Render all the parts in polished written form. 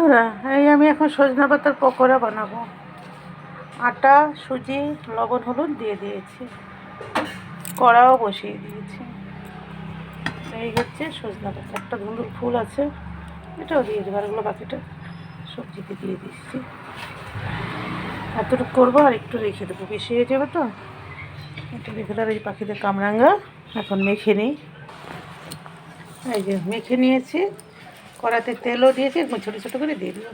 বন্ধুরা, এই আমি এখন সজনা পাতার পকোড়া বানাবো। আটা, সুজি, লবণ, হলুদ দিয়ে দিয়েছি, কড়াও বসিয়ে দিয়েছি। এই হচ্ছে সজনা পাতা, একটা ধুন্দুল ফুল আছে, এটাও দিয়ে দেবো। আরগুলো বাকিটা সবজিতে দিয়ে দিচ্ছি। এতটুকু করবো, আর একটু রেখে দেবো, বেশি হয়ে যাবে তো। একটু রেখে দেবো। এই পাখিদের কামরাঙ্গা এখন মেখে নিই। এই যে মেখে নিয়েছি, কড়াতে তেলও দিয়েছি, এখন ছোটো ছোটো করে দিয়ে দেবো।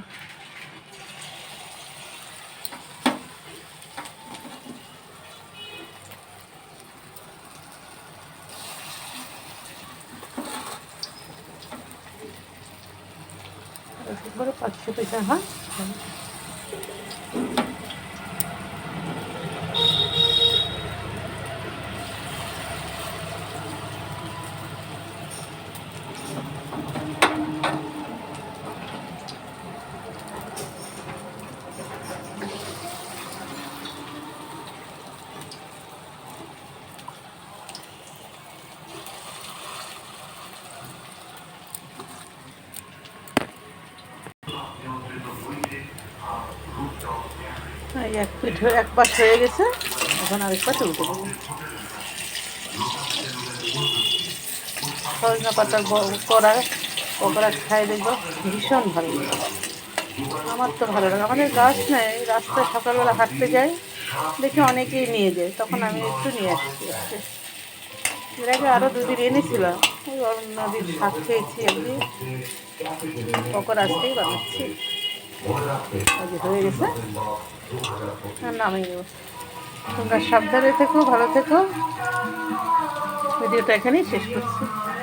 একবারে 5-6 পয়সা। হ্যাঁ, এই এক পাশ হয়ে গেছে, এখন আরেক পাশ উল্টে দেবো। সজনা পাতার পকোড়া খাই দেখবো, ভীষণ ভালো লাগে। আমার তো ভালো লাগে। আমাদের গাছ নেই, রাস্তায় সকালবেলা হাঁটতে যাই, দেখি অনেকেই নিয়ে যায়, তখন আমি একটু নিয়ে আসছি। এর আগে আরও 2 দিন এনেছিলাম, ওই নদীর শাক খেয়েছি একদিন, পকোড়া আজকেই বানাচ্ছি। হয়ে গেছে, নামিয়ে নেব। তোমরা সাবধানে থেকো, ভালো থেকো। ভিডিওটা এখানেই শেষ করছি।